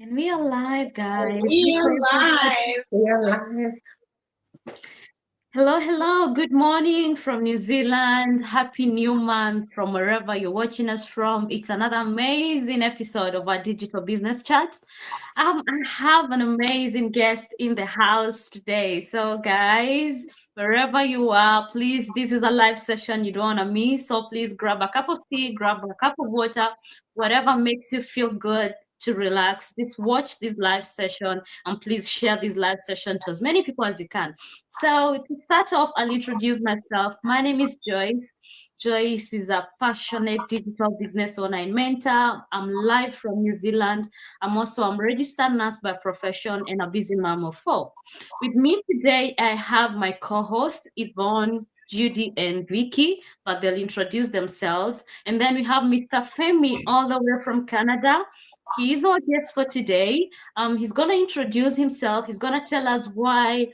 And we are live, guys. We are live. We are live. Hello, hello. Good morning from New Zealand. Happy new month from wherever you're watching us from. It's another amazing episode of our digital business chat. I have an amazing guest in the house today. So, guys, wherever you are, please, this is a live session you don't want to miss. So, please grab a cup of tea, grab a cup of water, whatever makes you feel good to relax. Just watch this live session and please share this live session to as many people as you can. So to start off, I'll introduce myself. My name is Joyce. Joyce is a passionate digital business owner and mentor. I'm live from New Zealand. I'm a registered nurse by profession and a busy mom of four. With me today, I have my co-host Yvonne, Judy, and Vicky, but they'll introduce themselves. And then we have Mr. Femi all the way from Canada. He is our guest for today. He's going to introduce himself. He's going to tell us why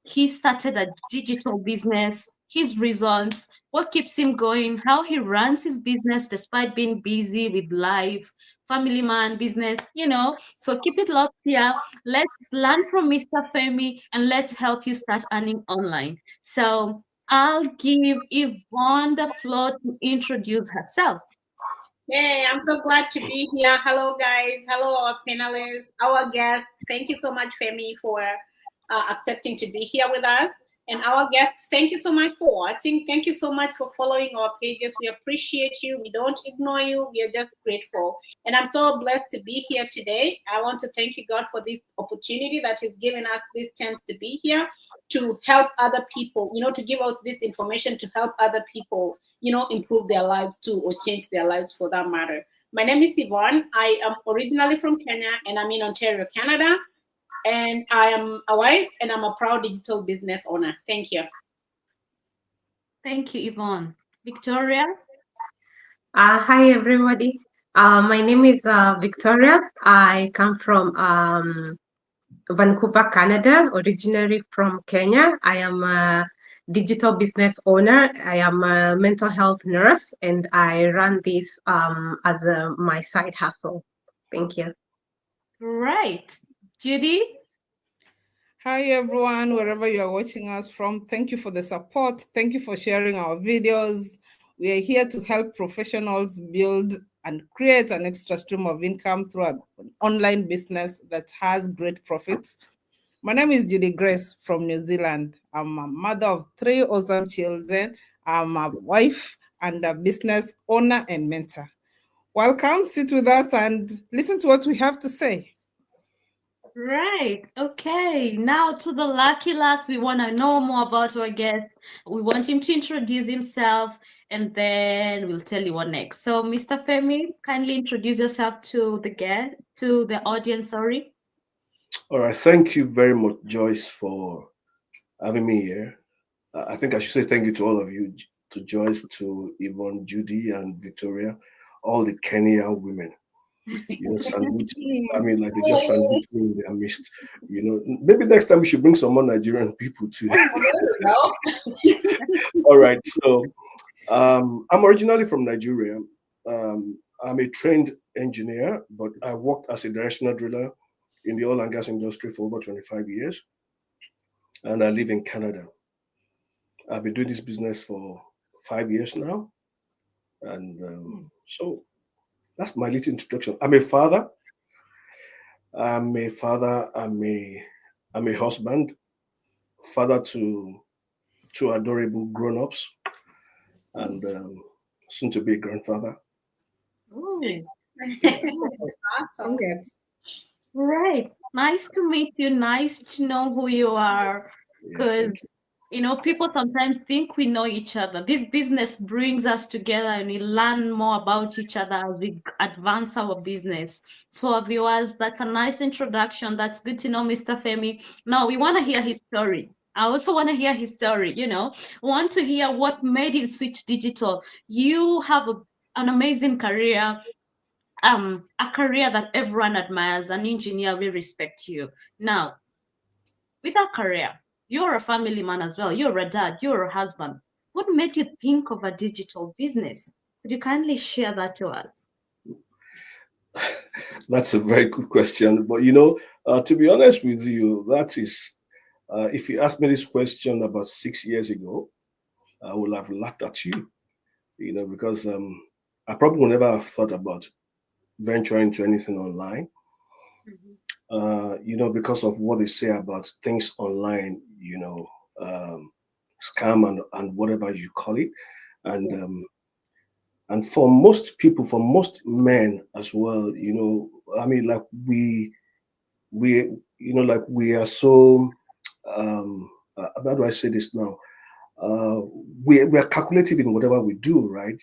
he started a digital business, his results, what keeps him going, how he runs his business despite being busy with life, family man, business. So keep it locked here. Let's learn from Mr. Femi and let's help you start earning online. So I'll give Yvonne the floor to introduce herself. Hey, I'm so glad to be here. Hello, guys. Hello, our panelists, our guests. Thank you so much, Femi, for accepting to be here with us. And our guests, thank you so much for watching. Thank you so much for following our pages. We appreciate you. We don't ignore you. We are just grateful. And I'm so blessed to be here today. I want to thank you, God, for this opportunity that He's given us this chance to be here to help other people, to give out this information to help other people, improve their lives too, or change their lives for that matter. My name is Yvonne. I am originally from Kenya and I'm in Ontario, Canada. And I am a wife and I'm a proud digital business owner. Thank you. Thank you, Yvonne. Victoria? Hi, everybody. My name is Victoria. I come from Vancouver, Canada, originally from Kenya. I am a digital business owner. I am a mental health nurse, and I run this as my side hustle. Thank you. Right. Judy? Hi everyone, wherever you are watching us from, thank you for the support. Thank you for sharing our videos. We are here to help professionals build and create an extra stream of income through an online business that has great profits. My name is Judy Grace from New Zealand. I'm a mother of 3 awesome children. I'm a wife and a business owner and mentor. Welcome, sit with us and listen to what we have to say. Right. Okay. Now to the lucky last, we want to know more about our guest. We want him to introduce himself and then we'll tell you what next. So, Mr. Femi, kindly introduce yourself to the audience, sorry. All right. Thank you very much, Joyce, for having me here. I think I should say thank you to all of you, to Joyce, to Yvonne, Judy, and Victoria, all the Kenya women. Sandwich. I mean, like they just sandwich me in their midst. Maybe next time we should bring some more Nigerian people too. All right. So, I'm originally from Nigeria. I'm a trained engineer, but I worked as a directional driller in the oil and gas industry for over 25 years. And I live in Canada. I've been doing this business for 5 years now. And so that's my little introduction. I'm a father. I'm a husband, father to 2 adorable grown-ups, and soon to be a grandfather. Oh, Awesome. Congrats. right. Nice to meet you. Nice to know who you are. Yeah, Because thank you. people sometimes think we know each other. This business brings us together and we learn more about each other as we advance our business. So, our viewers, that's a nice introduction. That's good to know, Mr. Femi. Now, we want to hear his story. I also want to hear his story, want to hear what made him switch digital. You have an amazing career, a career that everyone admires, an engineer, we respect you. Now, with that career, you're a family man as well. You're a dad, you're a husband. What made you think of a digital business? Could you kindly share that to us? That's a very good question. But to be honest with you, that is, if you asked me this question about 6 years ago, I would have laughed at you, because I probably would never have thought about venturing into anything online, because of what they say about things online, scam and whatever you call it. And for most people, for most men as well, I mean, like we like we are so how do I say this now? We are calculative in whatever we do, right?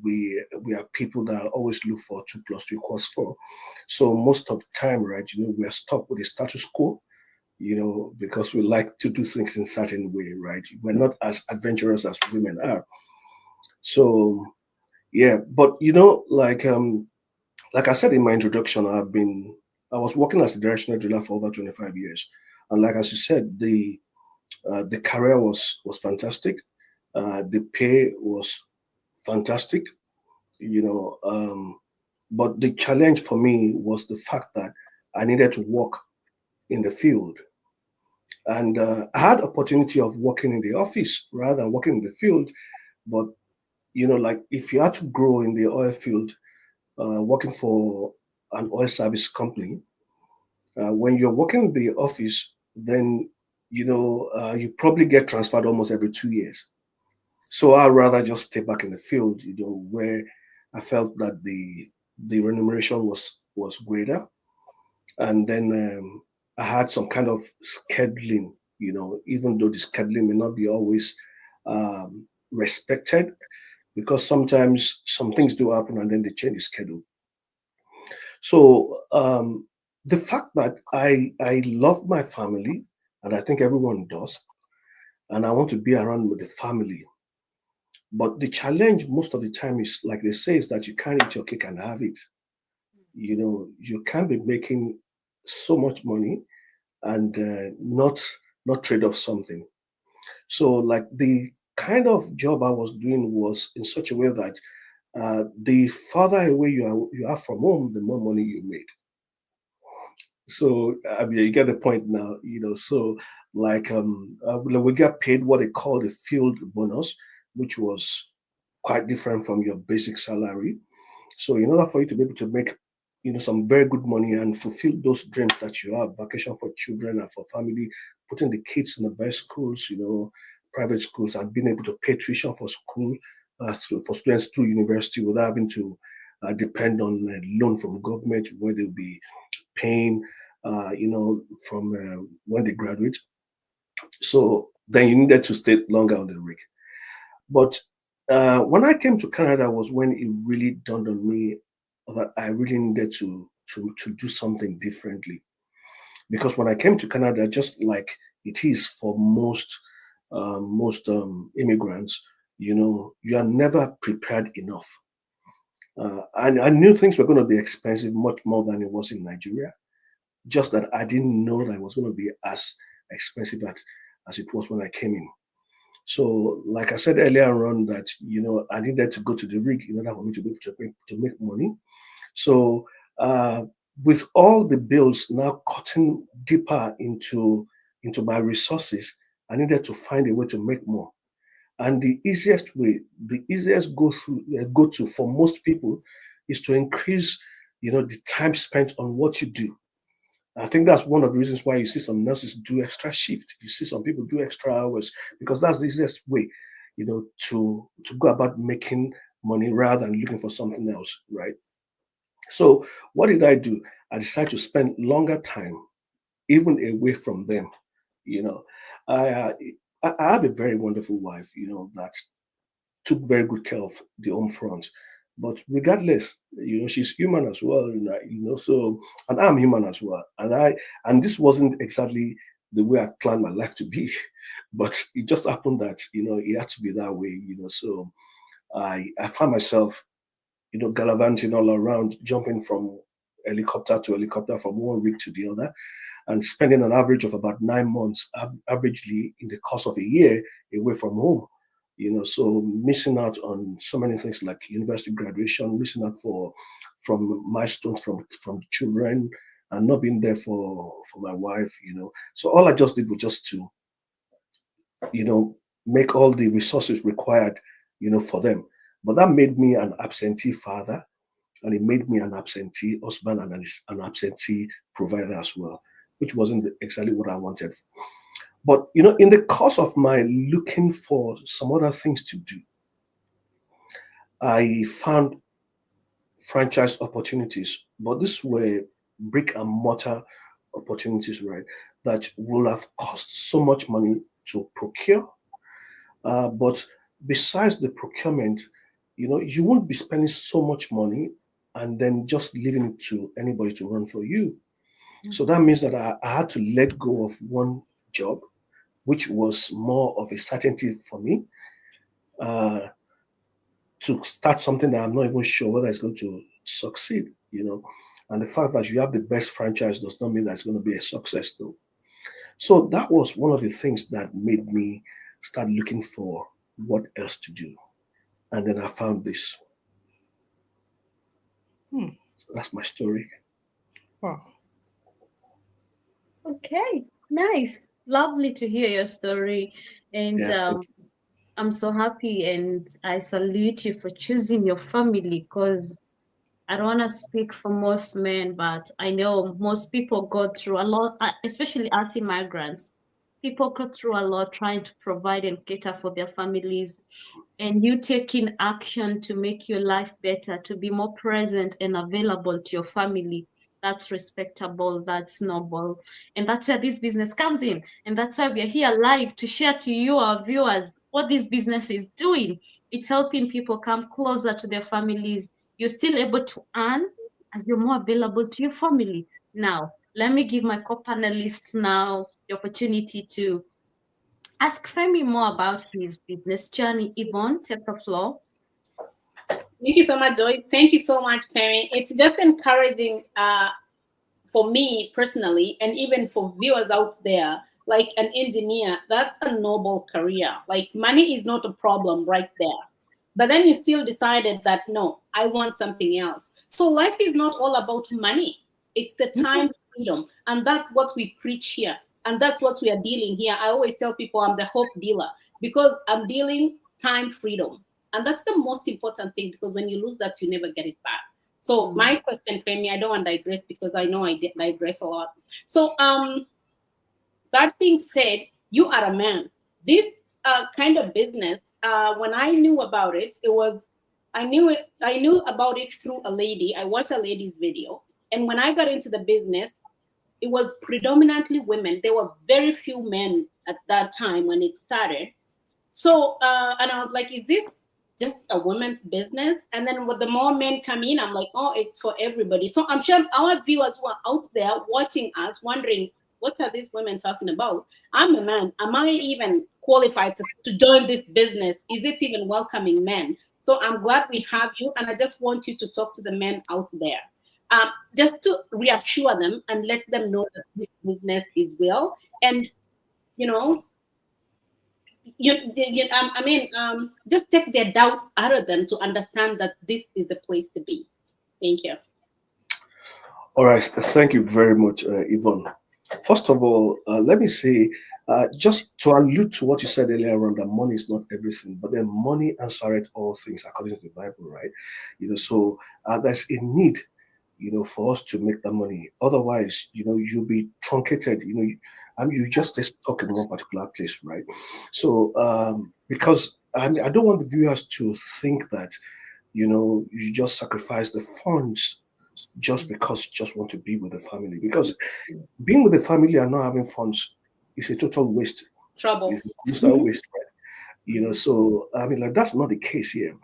We are people that always look for 2 + 2 = 4. So most of the time, right, we are stuck with the status quo, because we like to do things in certain way, right? We're not as adventurous as women are. So yeah, but like I said in my introduction, I was working as a directional driller for over 25 years. And like as you said, the career was fantastic. The pay was fantastic, you know. But the challenge for me was the fact that I needed to work in the field, and I had opportunity of working in the office rather than working in the field. But like if you had to grow in the oil field, working for an oil service company, when you're working in the office, then you probably get transferred almost every 2 years. So I'd rather just stay back in the field, where I felt that the remuneration was greater, and then I had some kind of scheduling. Even though the scheduling may not be always respected, because sometimes some things do happen and then they change the schedule. So the fact that I love my family, and I think everyone does, and I want to be around with the family. But the challenge most of the time is, like they say, is that you can't eat your cake and have it. You can't be making so much money and not trade off something. So like the kind of job I was doing was in such a way that the farther away you are from home, the more money you made. So I mean, you get the point now. So like we get paid what they call the field bonus, which was quite different from your basic salary. So in order for you to be able to make some very good money and fulfill those dreams that you have, vacation for children and for family, putting the kids in the best schools, private schools, and being able to pay tuition for school, for students through university without having to depend on a loan from government where they'll be paying from when they graduate. So then you needed to stay longer on the rig. But when I came to Canada was when it really dawned on me that I really needed to do something differently. Because when I came to Canada, just like it is for most immigrants, you are never prepared enough. I knew things were going to be expensive much more than it was in Nigeria. Just that I didn't know that it was going to be as expensive as it was when I came in. So, like I said earlier on, that I needed to go to the rig in order for me to be able to make money. So, with all the bills now cutting deeper into my resources, I needed to find a way to make more. And the easiest way, the easiest go to for most people, is to increase, the time spent on what you do. I think that's one of the reasons why you see some nurses do extra shift. You see some people do extra hours because that's the easiest way, to go about making money rather than looking for something else, right? So what did I do? I decided to spend longer time, even away from them. You know, I uh, I have a very wonderful wife, that took very good care of the home front. But regardless, she's human as well, so, and I'm human as well. And this wasn't exactly the way I planned my life to be, but it just happened that, it had to be that way, so I found myself, gallivanting all around, jumping from helicopter to helicopter, from one rig to the other, and spending an average of about 9 months, averagely in the course of a year, away from home. So missing out on so many things like university graduation, missing out for from milestones from children and not being there for my wife, So all I just did was just to, make all the resources required, for them. But that made me an absentee father, and it made me an absentee husband and an absentee provider as well, which wasn't exactly what I wanted. But in the course of my looking for some other things to do, I found franchise opportunities, but these were brick and mortar opportunities, right? That will have cost so much money to procure. But besides the procurement, you won't be spending so much money and then just leaving it to anybody to run for you. So that means that I had to let go of one job, which was more of a certainty for me, to start something that I'm not even sure whether it's going to succeed, And the fact that you have the best franchise does not mean that it's going to be a success, though. So that was one of the things that made me start looking for what else to do. And then I found this. So that's my story. Wow. Okay, nice. Lovely to hear your story. And Yeah, I'm so happy, and I salute you for choosing your family, because I don't want to speak for most men, but I know most people go through a lot, especially us immigrants. People go through a lot trying to provide and cater for their families, and you taking action to make your life better, to be more present and available to your family. That's respectable, that's noble. And that's where this business comes in. And that's why we are here live to share to you, our viewers, what this business is doing. It's helping people come closer to their families. You're still able to earn as you're more available to your family. Now, let me give my co-panelists now the opportunity to ask Femi more about his business journey. Yvonne, take the floor. Thank you so much, Joy. Thank you so much, Femi. It's just encouraging for me personally, and even for viewers out there. Like an engineer, that's a noble career. Like money is not a problem right there. But then you still decided that no, I want something else. So life is not all about money. It's the time freedom. And that's what we preach here. And that's what we are dealing here. I always tell people I'm the hope dealer, because I'm dealing time freedom. And that's the most important thing, because when you lose that, you never get it back. So my question, Femi, I don't want to digress because I know I digress a lot. So that being said, you are a man. This kind of business, when I knew about it, I knew about it through a lady. I watched a lady's video, and when I got into the business, it was predominantly women. There were very few men at that time when it started. So, and I was like, is this just a woman's business? And then with the more men come in, I'm like, oh, it's for everybody. So I'm sure our viewers who are out there watching us wondering, what are these women talking about? I'm a man. Am I even qualified to join this business? Is it even welcoming men? So I'm glad we have you. And I just want you to talk to the men out there. Just to reassure them and let them know that this business is real. And, just take their doubts out of them to understand that this is the place to be. Thank you. All right. Thank you very much, Yvonne. First of all, let me say, just to allude to what you said earlier on, that money is not everything, but then money answereth all things according to the Bible, right? So there's a need, for us to make that money. Otherwise, you'll be truncated, you just stay stuck in one particular place, right? So, because I don't want the viewers to think that, you just sacrifice the funds just because you just want to be with the family. Because being with the family and not having funds is a total waste. Trouble. It's a waste, right? So that's not the case here.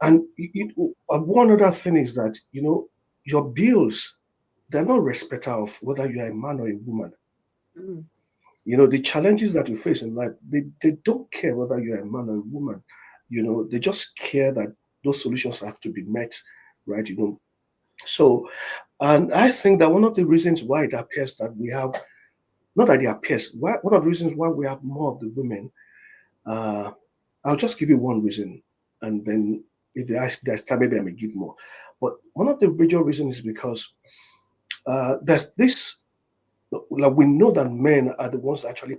And one other thing is that your bills, they're not respecter of whether you are a man or a woman. The challenges that you face in life, they don't care whether you're a man or a woman. They just care that those solutions have to be met, right? So, and I think that one of the reasons why it appears that we have, not that it appears, one of the reasons why we have more of the women, I'll just give you one reason, and then if there's time, maybe I may give more. But one of the major reasons is because there's this, like we know that men are the ones that actually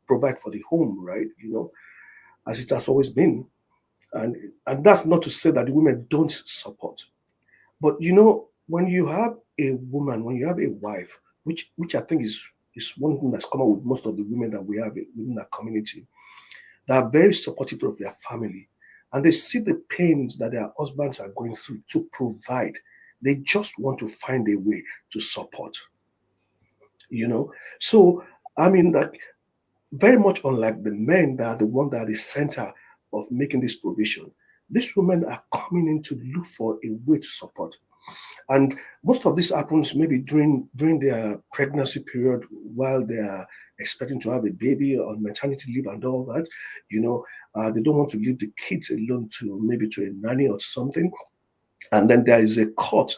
provide for the home, right? As it has always been. And that's not to say that the women don't support. But when you have a woman, when you have a wife, which I think is one thing that's common with most of the women that we have within our community, they are very supportive of their family, and they see the pains that their husbands are going through to provide. They just want to find a way to support. So I mean, like, very much unlike the men that are the one that are the center of making this provision, these women are coming in to look for a way to support. And most of this happens maybe during their pregnancy period, while they are expecting to have a baby on maternity leave and all that. They don't want to leave the kids alone to maybe to a nanny or something. And then there is a cut,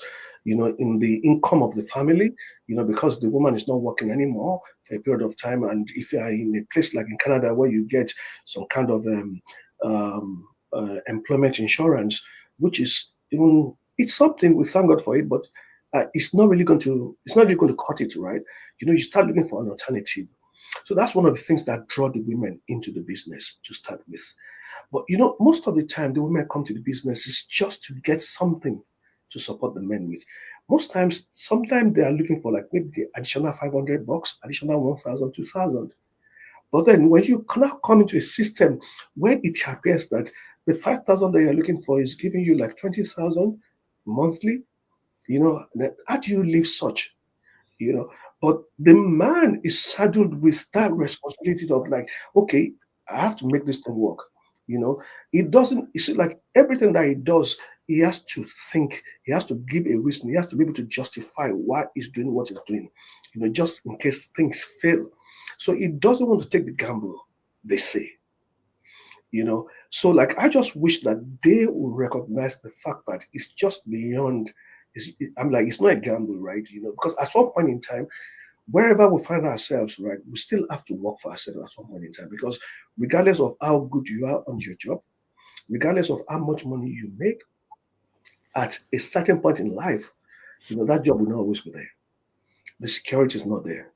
in the income of the family, because the woman is not working anymore for a period of time. And if you are in a place like in Canada where you get some kind of employment insurance, which is even, it's something, we thank God for it, but it's not really going to cut it, right? You start looking for an alternative. So that's one of the things that draw the women into the business to start with. But most of the time, the women come to the business is just to get something to support the men with. Sometimes they are looking for like maybe the additional $500, additional 1,000, 2,000. But then when you now come into a system where it appears that the 5,000 that you're looking for is giving you like 20,000 monthly, then how do you live such? But the man is saddled with that responsibility of like, okay, I have to make this thing work. It doesn't, it's like everything that he does, he has to think, he has to give a reason, he has to be able to justify why he's doing what he's doing, just in case things fail. So he doesn't want to take the gamble, they say. So like I just wish that they would recognize the fact that it's just beyond. I'm like, it's not a gamble, right? Because at some point in time, wherever we find ourselves, right, we still have to work for ourselves at some point in time. Because regardless of how good you are on your job, regardless of how much money you make, at a certain point in life, that job will not always be there. The security is not there.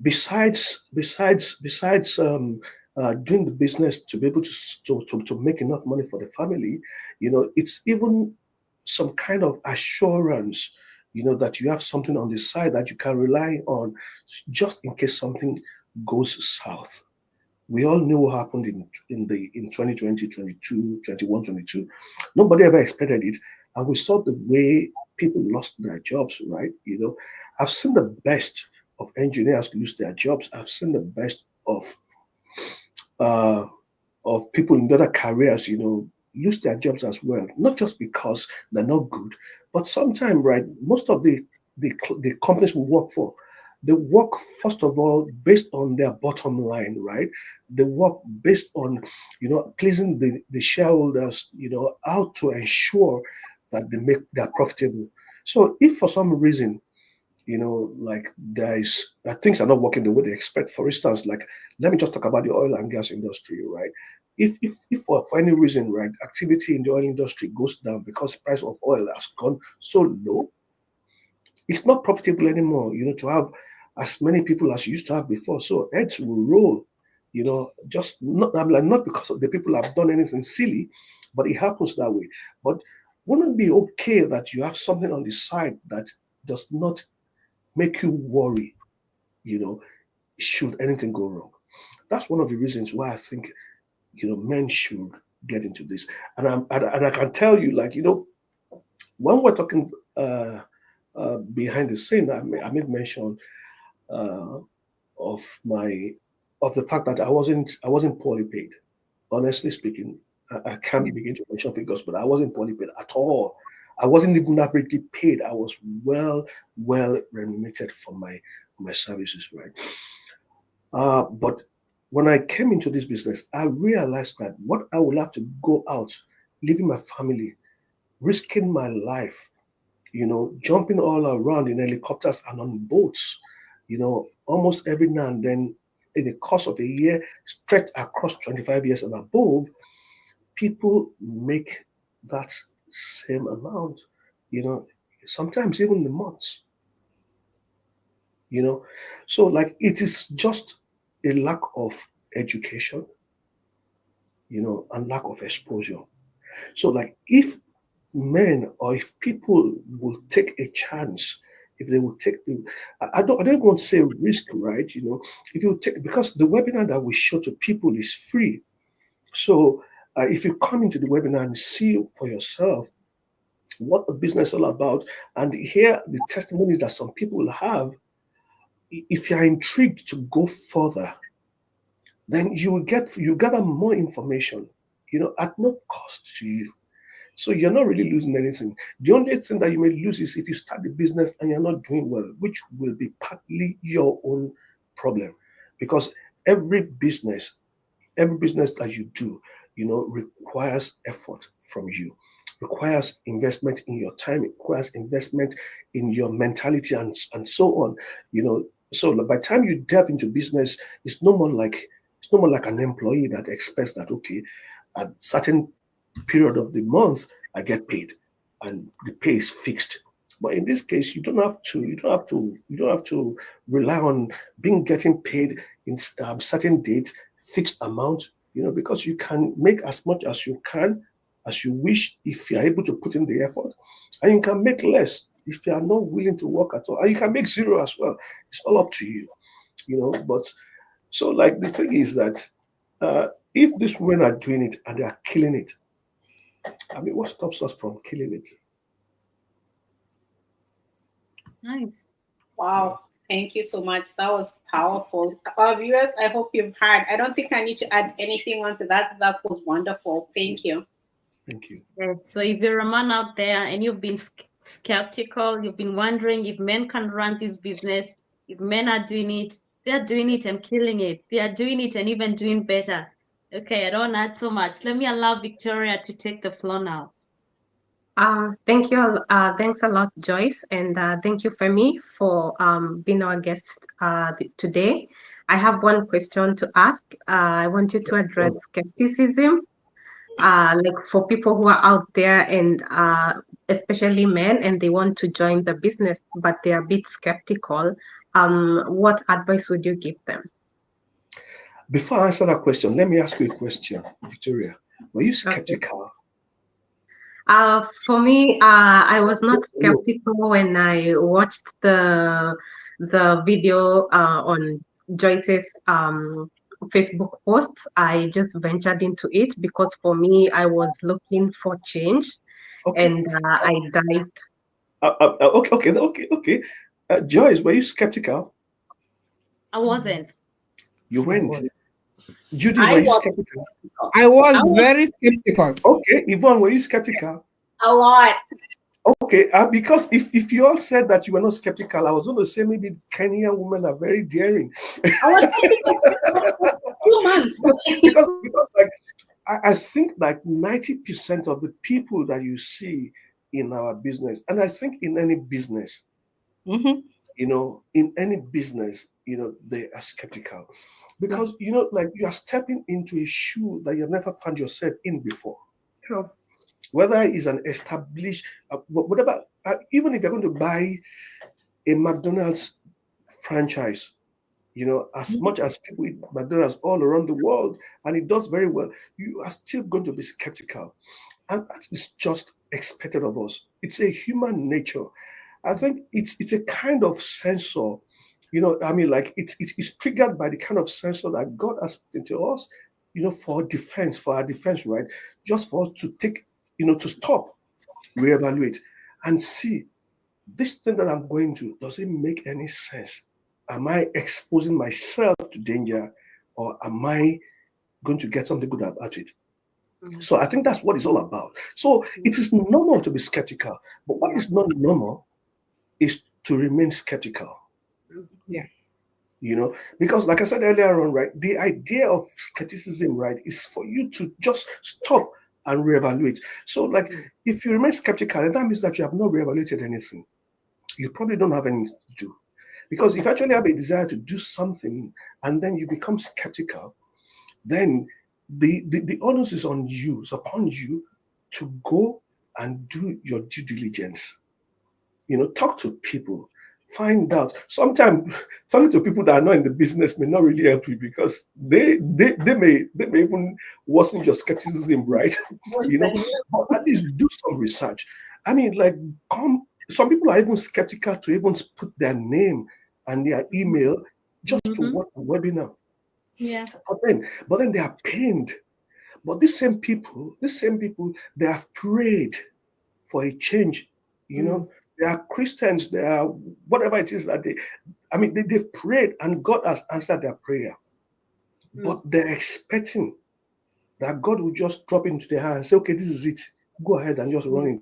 Besides doing the business to be able to make enough money for the family, it's even some kind of assurance, that you have something on the side that you can rely on just in case something goes south. We all know what happened in 2020, 22, 21, 22. Nobody ever expected it. And we saw the way people lost their jobs, right? I've seen the best of engineers lose their jobs. I've seen the best uh, of people in other careers, lose their jobs as well. Not just because they're not good, but sometimes, right, most of the companies we work for, they work first of all based on their bottom line, right? They work based on, pleasing the shareholders, how to ensure that they're profitable. So if for some reason, like that things are not working the way they expect. For instance, like let me just talk about the oil and gas industry, right? If for any reason, right, activity in the oil industry goes down because price of oil has gone so low, it's not profitable anymore, to have as many people as you used to have before. So heads will roll, just not, I'm like, not because of the people have done anything silly, but it happens that way. But wouldn't it be okay that you have something on the side that does not make you worry, should anything go wrong? That's one of the reasons why I think, men should get into this. And I can tell you, like, when we're talking behind the scene, I made mention uh, of the fact that I wasn't poorly paid. Honestly speaking, I can't begin to mention figures, but I wasn't poorly paid at all. I wasn't even averagely paid. I was well remunerated for my services, right? But when I came into this business, I realized that what I would have to go out, leaving my family, risking my life, jumping all around in helicopters and on boats, almost every now and then in the course of a year, stretched across 25 years and above, people make that same amount sometimes even the months. So like it is just a lack of education, and lack of exposure. So like if men or if people will take a chance, if they will take the, I don't want to say risk, right? If you take, because the webinar that we show to people is free. So if you come into the webinar and see for yourself what the business is all about and hear the testimonies that some people have, if you are intrigued to go further, then you gather more information, at no cost to you. So you're not really losing anything. The only thing that you may lose is if you start the business and you're not doing well, which will be partly your own problem. Because every business, that you do, requires effort from you, requires investment in your time, it requires investment in your mentality and so on. So by the time you delve into business, it's no more like an employee that expects that, okay, at certain period of the month I get paid and the pay is fixed. But in this case, you don't have to rely on getting paid in certain date, fixed amount, because you can make as much as you can, as you wish, if you are able to put in the effort, and you can make less if you are not willing to work at all, and you can make zero as well. It's all up to you, But so, like, the thing is that if these women are doing it and they are killing it, I mean, what stops us from killing it? Nice. Wow. Thank you so much. That was powerful. Our viewers, I hope you've heard. I don't think I need to add anything onto that. That was wonderful. Thank you. Thank you. So if you're a man out there and you've been skeptical, you've been wondering if men can run this business, if men are doing it, they're doing it and killing it. They are doing it and even doing better. Okay, I don't add so much. Let me allow Victoria to take the floor now. Thank you. Thanks a lot, Joyce, and thank you, Femi, for being our guest today. I have one question to ask. I want you to address skepticism, like for people who are out there and especially men, and they want to join the business, but they are a bit skeptical. What advice would you give them? Before I answer that question, let me ask you a question, Victoria. Were you skeptical? For me, I was not skeptical when I watched the video on Joyce's Facebook posts. I just ventured into it because for me, I was looking for change, and I dived. Okay. Joyce, were you skeptical? I wasn't. You went. Judy, were you skeptical? I was very skeptical. Okay, Yvonne, were you skeptical? A lot. Okay, because if you all said that you were not skeptical, I was going to say maybe Kenyan women are very daring. I was skeptical for 2 months. because like I think like 90% of the people that you see in our business, and I think in any business, Mm-hmm. in any business, they are skeptical because like you are stepping into a shoe that you've never found yourself in before. True. Whether it's an established, whatever, even if you're going to buy a McDonald's franchise, as much as people eat McDonald's all around the world and it does very well, you are still going to be skeptical. And that is just expected of us. It's a human nature. I think it's a kind of sensor, I mean, like it's triggered by the kind of sensor that God has put into us, for our defense, right? Just for us to take, to stop, reevaluate, and see this thing that I'm going to, does it make any sense? Am I exposing myself to danger, or am I going to get something good out of it? So I think that's what it's all about. So it is normal to be skeptical, but what is not normal is to remain skeptical. Yeah. Because like I said earlier on, right, the idea of skepticism, right, is for you to just stop and reevaluate. So like if you remain skeptical, that means that you have not reevaluated anything. You probably don't have anything to do. Because if you actually have a desire to do something and then you become skeptical, then the onus is on you, it's upon you to go and do your due diligence. Talk to people, find out. Sometimes talking to people that are not in the business may not really help you, because they may even worsen your skepticism, right? But at least do some research. I mean, like, some people are even skeptical to even put their name and their email just to watch a webinar. Yeah. But then they are pained. But these same people, they have prayed for a change. They are Christians, they are whatever it is that they prayed, and God has answered their prayer. But they're expecting that God will just drop into their hand and say, okay, this is it. Go ahead and just run it.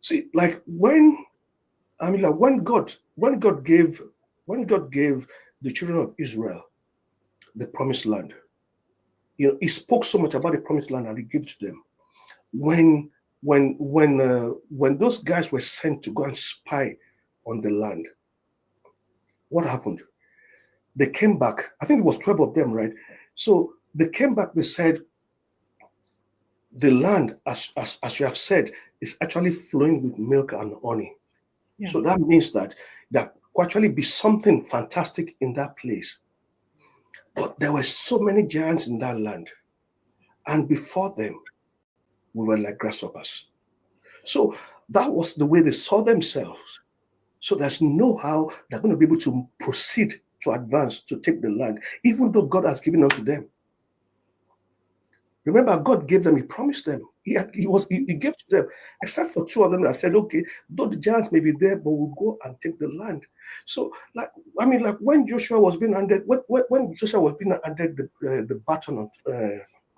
See, like when God gave the children of Israel the promised land, he spoke so much about the promised land that he gave to them. When those guys were sent to go and spy on the land, what happened? They came back. I think it was 12 of them, right? So they came back. They said, the land, as you have said, is actually flowing with milk and honey. Yeah. So that means that there could actually be something fantastic in that place. But there were so many giants in that land, and before them, we were like grasshoppers. So that was the way they saw themselves. So there's no how they're going to be able to proceed to advance to take the land, even though God has given unto them. Remember, God gave them, he promised them. He gave to them, except for two of them that said, okay, though the giants may be there, but we'll go and take the land. So, like when Joshua was being handed, when Joshua was being handed the baton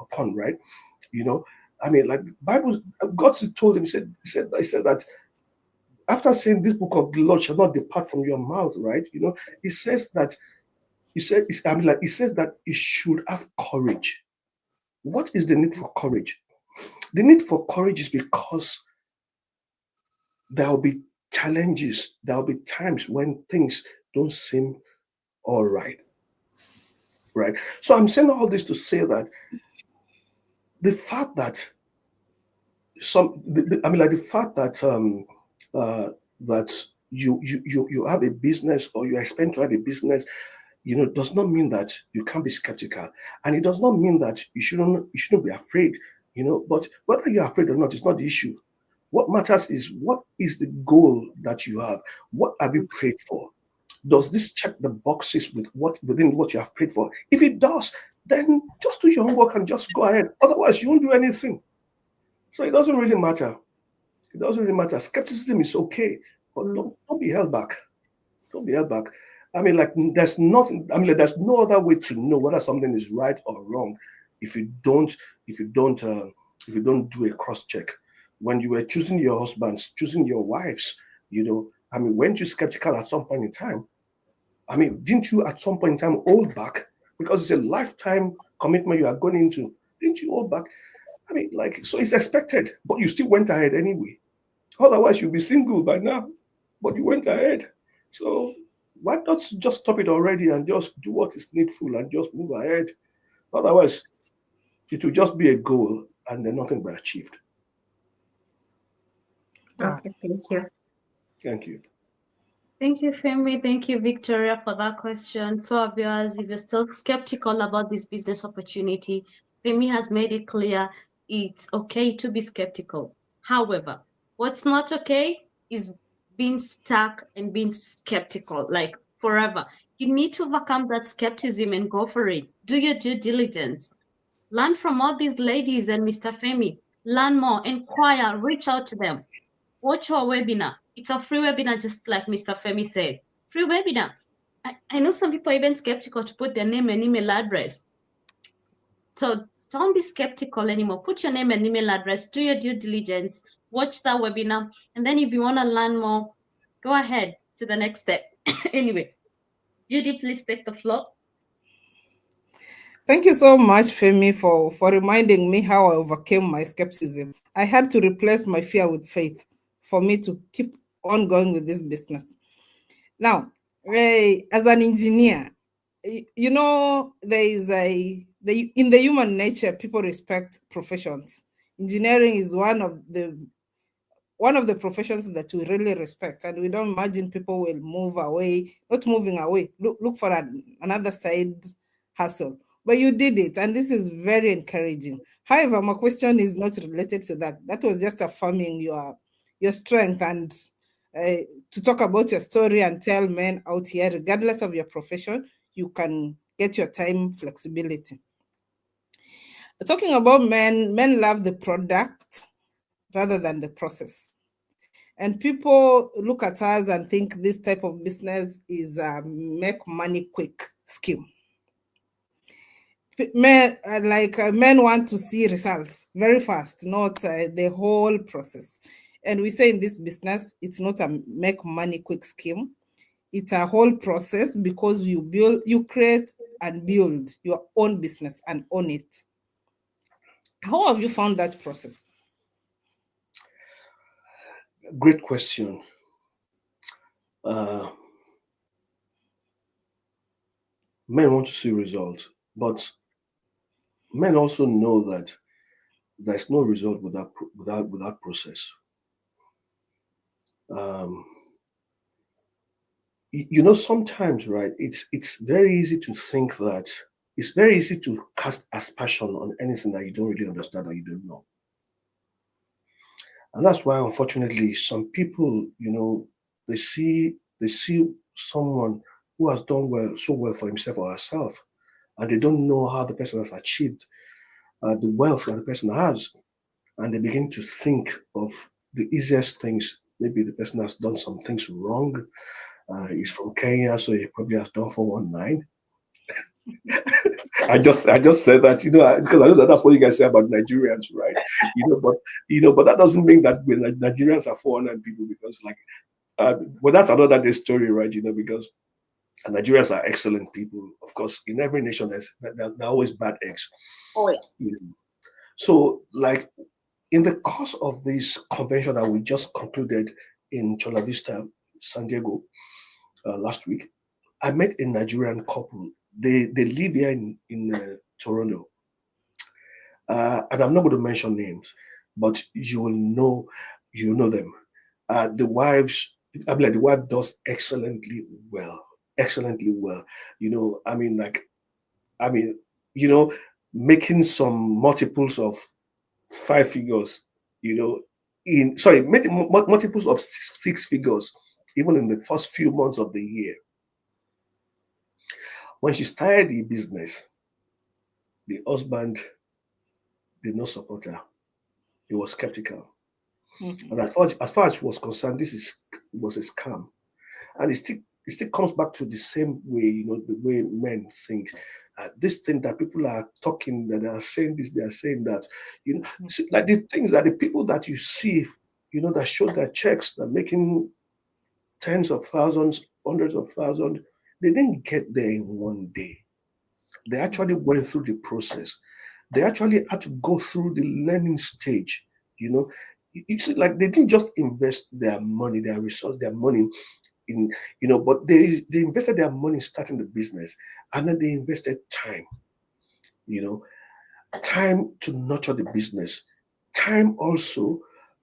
upon, right? Bible, God told him, he said that after saying, this book of the Lord shall not depart from your mouth, right? He says that he says that he should have courage. What is the need for courage? The need for courage is because there will be challenges. There will be times when things don't seem all right. Right? So I'm saying all this to say that the fact that that you have a business, or you expect to have a business, does not mean that you can't be skeptical, and it does not mean that you shouldn't be afraid. But whether you're afraid or not is not the issue. What matters is, what is the goal that you have? What have you prayed for? Does this check the boxes within what you have prayed for? If it does, then just do your homework and just go ahead. Otherwise, you won't do anything. So it doesn't really matter. It doesn't really matter. Skepticism is okay, but don't be held back. Don't be held back. There's no other way to know whether something is right or wrong if you don't do a cross check. When you were choosing your husbands, choosing your wives, weren't you skeptical at some point in time? Didn't you at some point in time hold back, because it's a lifetime commitment you are going into? Didn't you hold back? So it's expected, but you still went ahead anyway. Otherwise, you'll be single by now, but you went ahead. So why not just stop it already and just do what is needful and just move ahead? Otherwise, it will just be a goal and then nothing will be achieved. Okay, thank you. Thank you. Thank you, Femi. Thank you, Victoria, for that question. So, our viewers, if you're still skeptical about this business opportunity, Femi has made it clear it's okay to be skeptical. However, what's not okay is being stuck and being skeptical, like forever. You need to overcome that skepticism and go for it. Do your due diligence. Learn from all these ladies and Mr. Femi. Learn more, inquire, reach out to them. Watch our webinar. It's a free webinar, just like Mr. Femi said. Free webinar. I know some people are even skeptical to put their name and email address. So don't be skeptical anymore. Put your name and email address, do your due diligence, watch that webinar. And then if you want to learn more, go ahead to the next step. Anyway, Judy, please take the floor. Thank you so much, Femi, for reminding me how I overcame my skepticism. I had to replace my fear with faith for me to keep on going with this business. Now, as an engineer, in the human nature, people respect professions. Engineering is one of the professions that we really respect, and we don't imagine people will move away, not moving away, look for another side hustle. But you did it, and this is very encouraging. However, my question is not related to that. That was just affirming your strength and to talk about your story and tell men out here, regardless of your profession, you can get your time flexibility. Talking about men love the product rather than the process. And people look at us and think this type of business is a make money quick scheme. Men want to see results very fast, not the whole process. And we say in this business, it's not a make money quick scheme. It's a whole process, because you create and build your own business and own it. How have you found that process? Great question. Men want to see results, but men also know that there's no result without process. Sometimes, right? It's very easy to think that it's very easy to cast aspersion on anything that you don't really understand or you don't know. And that's why, unfortunately, some people, they see someone who has done so well for himself or herself, and they don't know how the person has achieved the wealth that the person has, and they begin to think of the easiest things. Maybe the person has done some things wrong. He's from Kenya, so he probably has done 419. I just said that, because I know that that's what you guys say about Nigerians, right? But that doesn't mean that Nigerians are 409 people, because well, that's another day story, right? Because Nigerians are excellent people. Of course, in every nation, there are always bad eggs. Oh yeah. So, in the course of this convention that we just concluded in Chola Vista, San Diego, last week, I met a Nigerian couple. They live here in Toronto, and I'm not going to mention names, but you will know them. The wife does excellently well. Making some multiples of 5 figures. Making multiples of 6 figures, even in the first few months of the year. When she started the business, the husband did not support her. He was skeptical. Mm-hmm. And as far as she was concerned, was a scam. And it still comes back to the same way, the way men think. This thing that people are talking, that they are saying this, they are saying that, like the things that the people that you see, that show their checks, that making tens of thousands, hundreds of thousands, they didn't get there in one day. They actually went through the process. They actually had to go through the learning stage. It's like they didn't just invest their money, their resource, their money in, but they invested their money starting the business, and then they invested time. Time to nurture the business, time also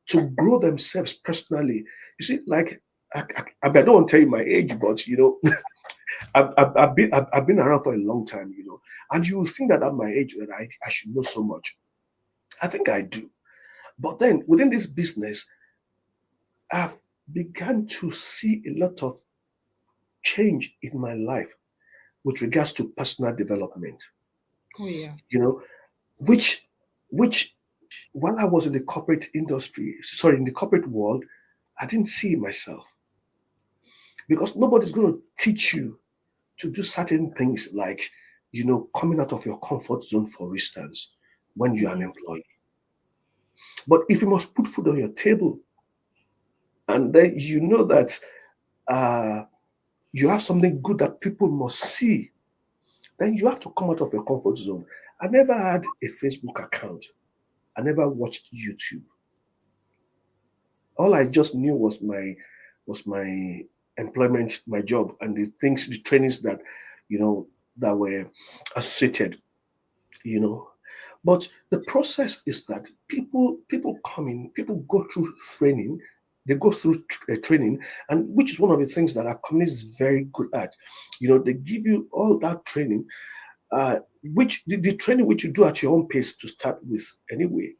to grow themselves personally. You see, I don't want to tell you my age, but I've been around for a long time, and you think that at my age that I should know so much. I think I do. But then within this business, I've begun to see a lot of change in my life with regards to personal development. Oh yeah. Which while I was in the corporate in the corporate world, I didn't see myself. Because nobody's going to teach you to do certain things, like, coming out of your comfort zone, for instance, when you're an employee. But if you must put food on your table, and then that you have something good that people must see, then you have to come out of your comfort zone. I never had a Facebook account. I never watched YouTube. All I just knew was my employment, my job, and the trainings that, that were associated, But the process is that people come in, people go through training, they go through training, and which is one of the things that our company is very good at. They give you all that training, which the training which you do at your own pace to start with anyway.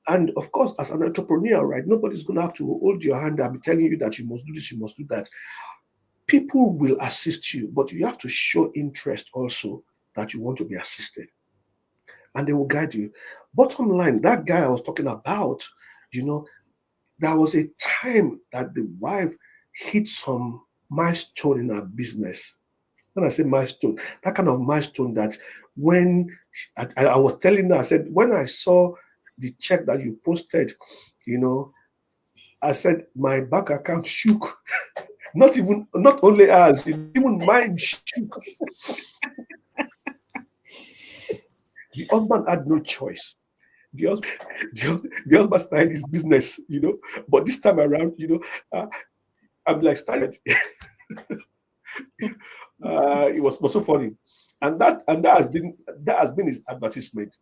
And of course, as an entrepreneur, right, nobody's going to have to hold your hand and be telling you that you must do this, you must do that. People will assist you, but you have to show interest also that you want to be assisted, and they will guide you. Bottom line, that guy I was talking about, there was a time that the wife hit some milestone in her business. When I say milestone, that kind of milestone that when I was telling her, I said, when I saw the check that you posted, I said, my bank account shook. Not only ours, even mine shook. The husband had no choice. The husband started his business, but this time around, I'm like started. It was so funny, and that has been his advertisement,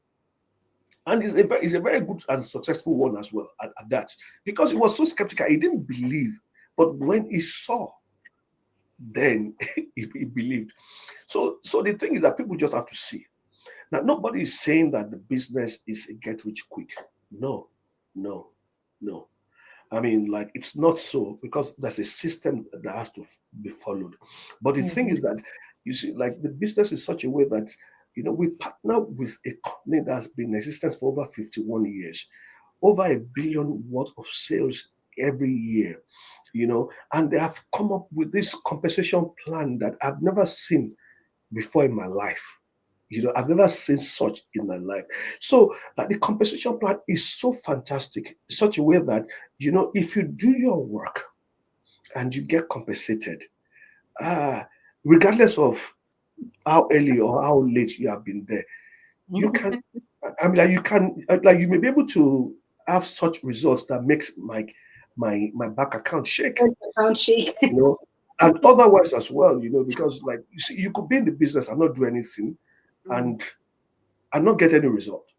and it's a very good and successful one as well at that, because he was so skeptical, he didn't believe, but when he saw, then he believed. So the thing is that people just have to see. Now, nobody is saying that the business is a get rich quick. No. I mean, like, it's not so, because there's a system that has to be followed. But the thing is that, you see, like, the business is such a way that, we partner with a company that's been in existence for over 51 years, over $1 billion worth of sales every year, and they have come up with this compensation plan that I've never seen before in my life. I've never seen such in my life. So the compensation plan is so fantastic, in such a way that, if you do your work and you get compensated, regardless of how early or how late you have been there, you can, you may be able to have such results that makes my bank account shake. And otherwise as well, because, like, you see, you could be in the business and not do anything, and not get any result,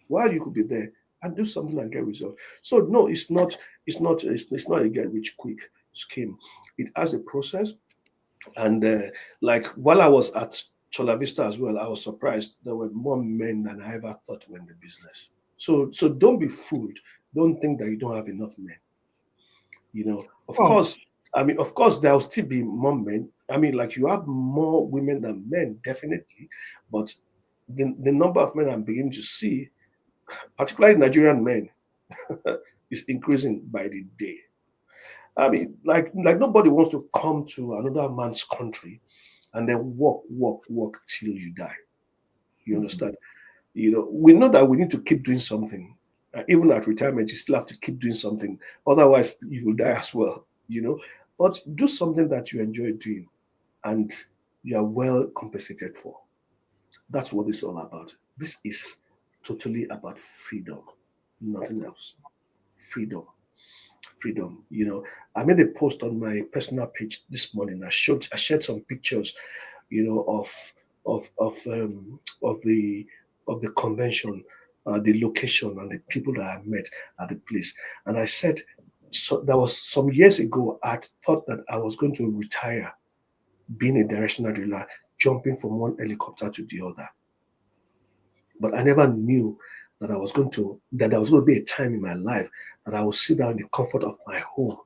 while you could be there and do something and get result. So no, it's not a get rich quick scheme. It has a process, and like, while I was at Chola Vista as well, I was surprised there were more men than I ever thought were in the business. So don't be fooled. Don't think that you don't have enough men. Of course, there will still be more men. I mean, like, you have more women than men, definitely, but the number of men I'm beginning to see, particularly Nigerian men, is increasing by the day. I mean, like nobody wants to come to another man's country and then work till you die. You understand? We know that we need to keep doing something. Even at retirement, you still have to keep doing something. Otherwise, you will die as well. But do something that you enjoy doing and you are well compensated for. That's what it's all about. This is totally about freedom, nothing else. Freedom. I made a post on my personal page this morning. I shared some pictures, of the convention, the location, and the people that I met at the place. And I said, so that was some years ago, I thought that I was going to retire being a directional driller, jumping from one helicopter to the other. But I never knew that there was going to be a time in my life that I would sit down in the comfort of my home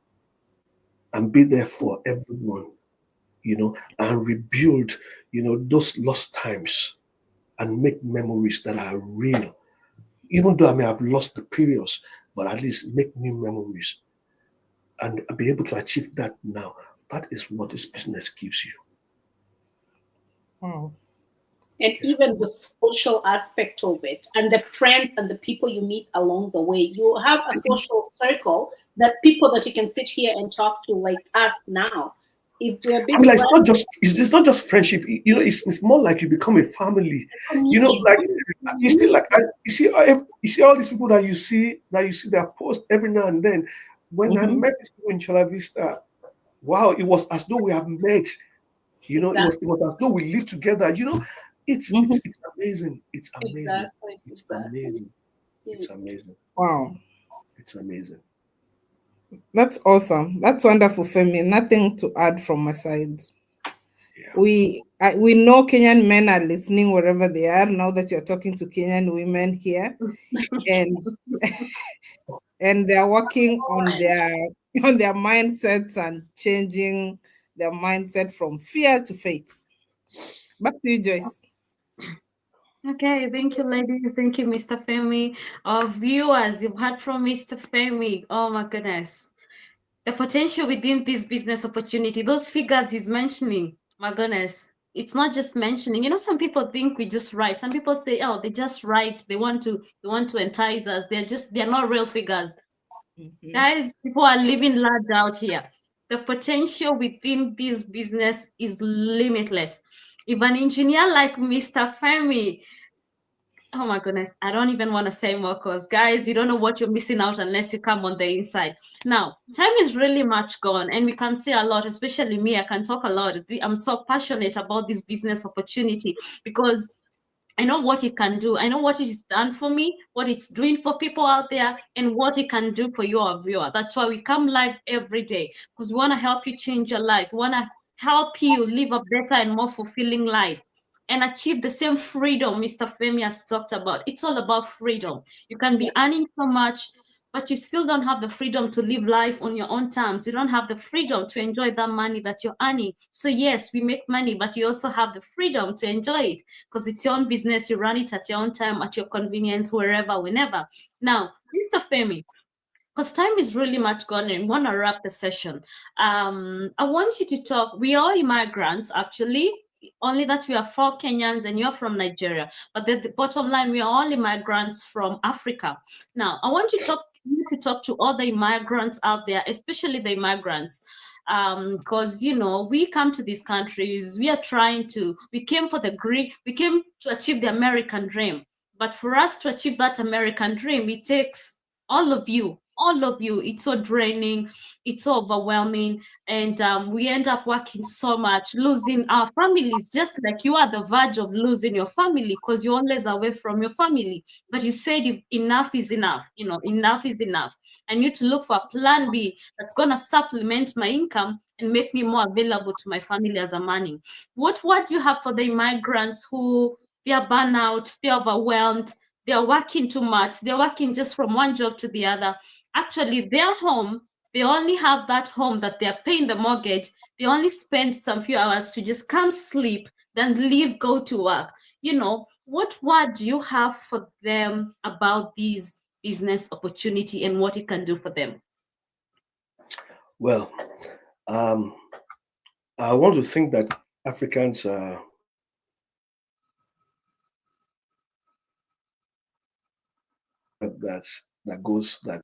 and be there for everyone, and rebuild, those lost times and make memories that are real. Even though I may have lost the previous, but at least make new memories and be able to achieve that now. That is what this business gives you. Wow. And even the social aspect of it, and the friends and the people you meet along the way. You have a social circle, that people that you can sit here and talk to, like us now. If we're big, like, it's not just friendship. It's more like you become a family. Like, you see all these people that you see their post every now and then. When I met these people in Chola Vista, wow, it was as though we have met. It was as though we live together. It's amazing. It's amazing. Exactly. It's Exactly. amazing. It's amazing. Wow. It's amazing. That's awesome. That's wonderful, Femi. Nothing to add from my side. Yeah. We know Kenyan men are listening wherever they are now that you're talking to Kenyan women here, and and they're working on their mindsets and changing their mindset from fear to faith. Back to you, Joyce. Okay, thank you, ladies. Thank you, Mr. Femi. Our viewers, you've heard from Mr. Femi. Oh my goodness. The potential within this business opportunity, those figures he's mentioning, my goodness. It's not just mentioning. You know, some people think we just write. Some people say, oh, they just write. They want to entice us. They're not real figures. Guys, people are living large out here. The potential within this business is limitless. If an engineer like Mr. Femi, oh my goodness, I don't even want to say more because, guys, you don't know what you're missing out unless you come on the inside. Now, time is really much gone, and we can say a lot, especially me. I can talk a lot. I'm so passionate about this business opportunity because I know what it can do. I know what it's done for me, what it's doing for people out there, and what it can do for you, our viewer. That's why we come live every day, because we want to help you change your life. We want to help you live a better and more fulfilling life and achieve the same freedom Mr. Femi has talked about. It's all about freedom. You can be earning so much, but you still don't have the freedom to live life on your own terms. You don't have the freedom to enjoy that money that you're earning. So yes, we make money, but you also have the freedom to enjoy it because it's your own business. You run it at your own time, at your convenience, wherever, whenever. Now, Mr. Femi, because time is really much gone and we want to wrap the session. I want you to talk. We are immigrants, actually, only that we are 4 Kenyans and you're from Nigeria. But the bottom line, we are all immigrants from Africa. Now, I want you to talk to all the immigrants out there, especially the immigrants. Because we come to these countries, we came to achieve the American dream. But for us to achieve that American dream, it takes all of you. It's so draining, it's so overwhelming, and we end up working so much, losing our families, just like you are the verge of losing your family because you're always away from your family. But you said enough is enough. Enough is enough. I need to look for a plan B that's going to supplement my income and make me more available to my family as I'm earning. What do you have for the immigrants who they are burnout, they're overwhelmed, they're working too much, they're working just from one job to the other? Actually, their home, they only have that home that they're paying the mortgage. They only spend some few hours to just come sleep, then leave, go to work. What word do you have for them about these business opportunity and what it can do for them? Well, I want to think that Africans that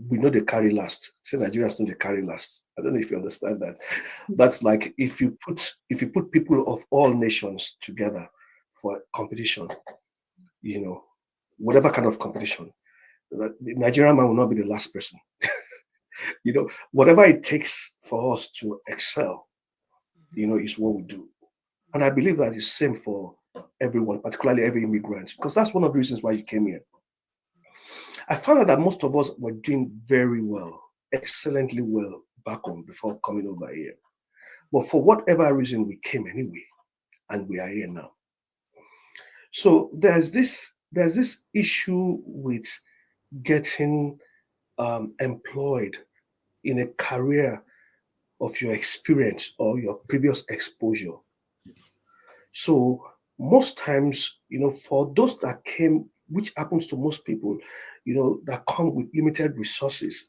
we know they carry last. Say Nigerians know they carry last. I don't know if you understand that. That's like if you put people of all nations together for competition, whatever kind of competition, the Nigerian man will not be the last person. Whatever it takes for us to excel, is what we do. And I believe that is same for everyone, particularly every immigrant, because that's one of the reasons why you came here. I found out that most of us were doing very well, excellently well back home before coming over here. But for whatever reason, we came anyway, and we are here now. So there's this issue with getting employed in a career of your experience or your previous exposure. So most times, for those that came, which happens to most people, that come with limited resources,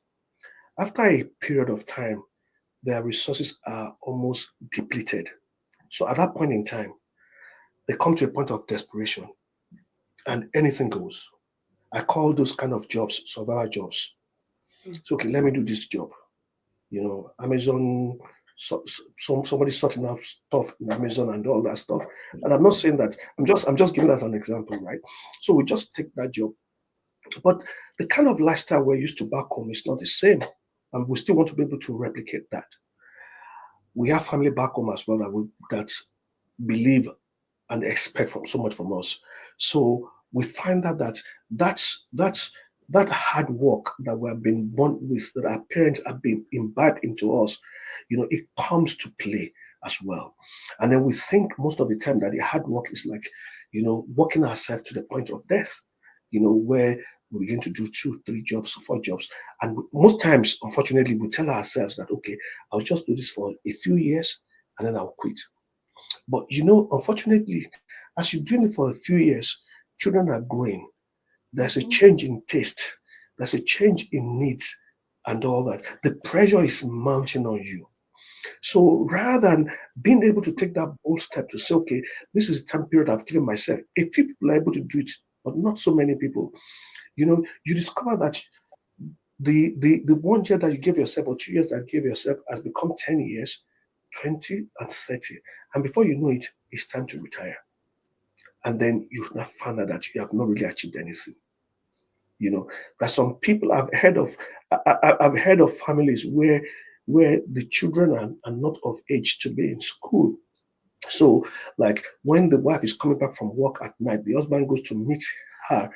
after a period of time, their resources are almost depleted. So at that point in time, they come to a point of desperation and anything goes. I call those kind of jobs survival jobs. So, okay, let me do this job. Amazon, somebody sorting out stuff in Amazon and all that stuff. And I'm not saying that, I'm just giving that as an example, right? So we just take that job. But the kind of lifestyle we're used to back home is not the same. And we still want to be able to replicate that. We have family back home as well that believe and they expect so much from us. So we find out that that hard work that we have been born with, that our parents have been imbibed into us, it comes to play as well. And then we think most of the time that the hard work is like, working ourselves to the point of death, where we begin to do 2, 3 jobs, 4 jobs. And most times, unfortunately, we tell ourselves that, okay, I'll just do this for a few years and then I'll quit. But unfortunately, as you're doing it for a few years, children are growing. There's a change in taste, there's a change in needs and all that. The pressure is mounting on you. So rather than being able to take that bold step to say, okay, this is the time period I've given myself, a few people are able to do it, but not so many people. You discover that the 1 year that you give yourself or 2 years that you give yourself has become 10 years, 20 and 30. And before you know it, it's time to retire. And then you've not found out that you have not really achieved anything. That some people I've heard of families where the children are not of age to be in school. So, like when the wife is coming back from work at night, the husband goes to meet her,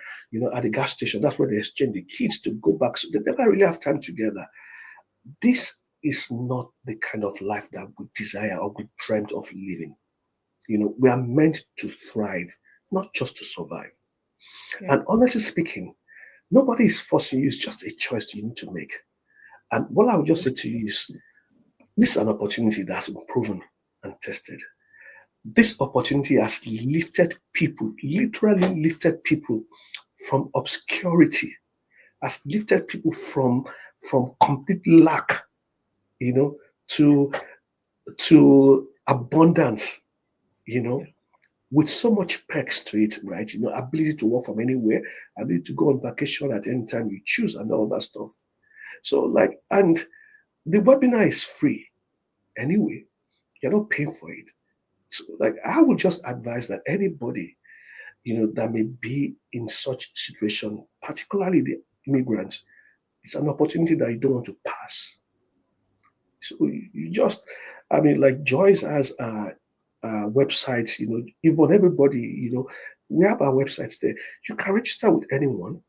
at the gas station. That's where they exchange the kids to go back. So they never really have time together. This is not the kind of life that we desire or we dreamt of living. We are meant to thrive, not just to survive. Yeah. And honestly speaking, nobody is forcing you. It's just a choice you need to make. And what I would just say to you is, this is an opportunity that has been proven and tested. This opportunity has lifted people, literally lifted people from obscurity, has lifted people from complete lack, to abundance, with so much perks to it, right? Ability to work from anywhere, ability to go on vacation at any time you choose, and all that stuff. So, and the webinar is free anyway. You're not paying for it. So, I would just advise that anybody, that may be in such situation, particularly the immigrants, it's an opportunity that you don't want to pass. So you just, like Joyce has websites, even everybody, we have our websites there. You can register with anyone,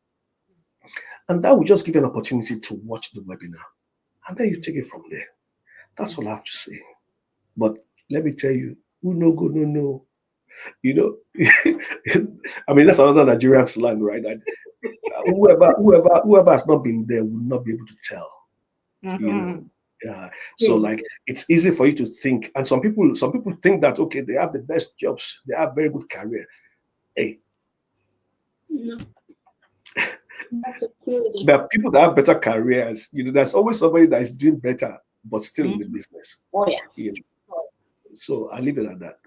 and that will just give you an opportunity to watch the webinar, and then you take it from there. That's all I have to say. But let me tell you, who no go no. That's another Nigerian slang, right? Whoever has not been there will not be able to tell. Mm-hmm. So it's easy for you to think, and some people think that, okay, they have the best jobs, they have very good career. Hey, there are people that have better careers. There's always somebody that is doing better but still in the business. Oh yeah. So I leave it at that.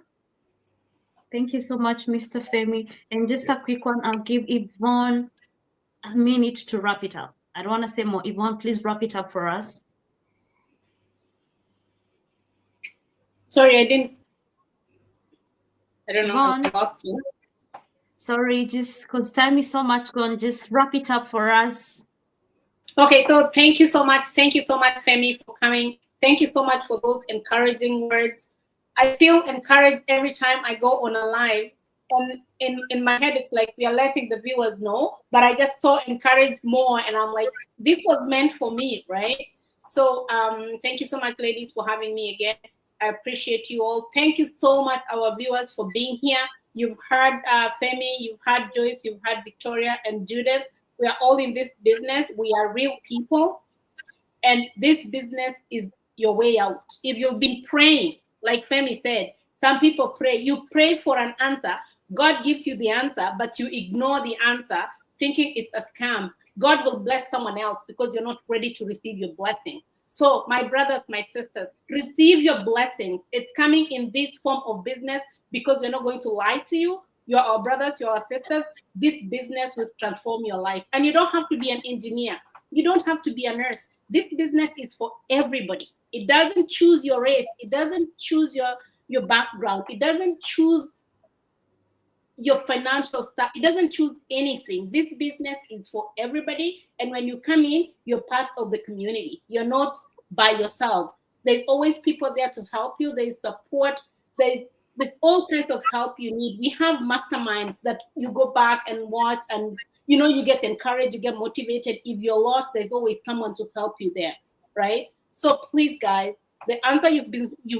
Thank you so much, Mr. Femi. And just a quick one, I'll give Yvonne a minute to wrap it up. I don't want to say more. Yvonne, please wrap it up for us. Sorry, I don't know. Yvonne, I lost you. Sorry, just because time is so much gone, just wrap it up for us. Okay, so thank you so much. Thank you so much, Femi, for coming. Thank you so much for those encouraging words. I feel encouraged every time I go on a live. And in my head, it's like we are letting the viewers know, but I get so encouraged more, and I'm like, this was meant for me, right? So thank you so much, ladies, for having me again. I appreciate you all. Thank you so much, our viewers, for being here. You've heard Femi, you've heard Joyce, you've heard Victoria and Judith. We are all in this business. We are real people, and this business is your way out. If you've been praying, like Femi said, some people pray. You pray for an answer. God gives you the answer, but you ignore the answer, thinking it's a scam. God will bless someone else because you're not ready to receive your blessing. So, my brothers, my sisters, receive your blessings. It's coming in this form of business because we're not going to lie to you. You're our brothers, you're our sisters. This business will transform your life. And you don't have to be an engineer. You don't have to be a nurse. This business is for everybody. It doesn't choose your race. It doesn't choose your background. It doesn't choose your financial stuff. It doesn't choose anything. This business is for everybody. And when you come in, you're part of the community. You're not by yourself. There's always people there to help you. There's support. There's There's all kinds of help you need. We have masterminds that you go back and watch, and you get encouraged, you get motivated. If you're lost, there's always someone to help you there, right? So please, guys, the answer you've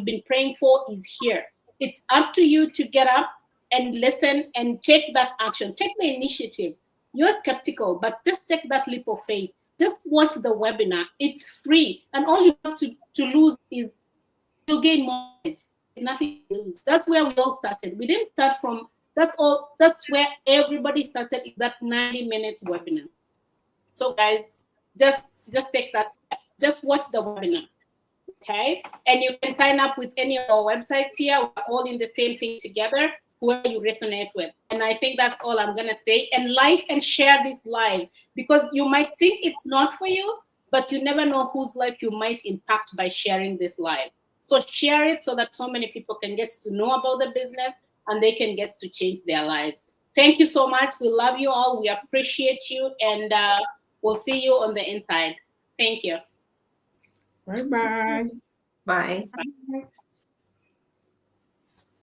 been praying for is here. It's up to you to get up and listen and take that action. Take the initiative. You're skeptical, but just take that leap of faith. Just watch the webinar. It's free, and all you have to lose is you'll gain more knowledge. Nothing to lose. That's where we all started. We didn't start from. That's all. That's where everybody started. Is that 90-minute webinar. So guys, just take that. Just watch the webinar. Okay, and you can sign up with any of our websites here. We're all in the same thing together, whoever you resonate with. And I think that's all I'm gonna say. And like and share this live, because you might think it's not for you, but you never know whose life you might impact by sharing this live. So share it so that so many people can get to know about the business and they can get to change their lives. Thank you so much. We love you all. We appreciate you, and we'll see you on the inside. Thank you. Bye-bye. Bye. Bye.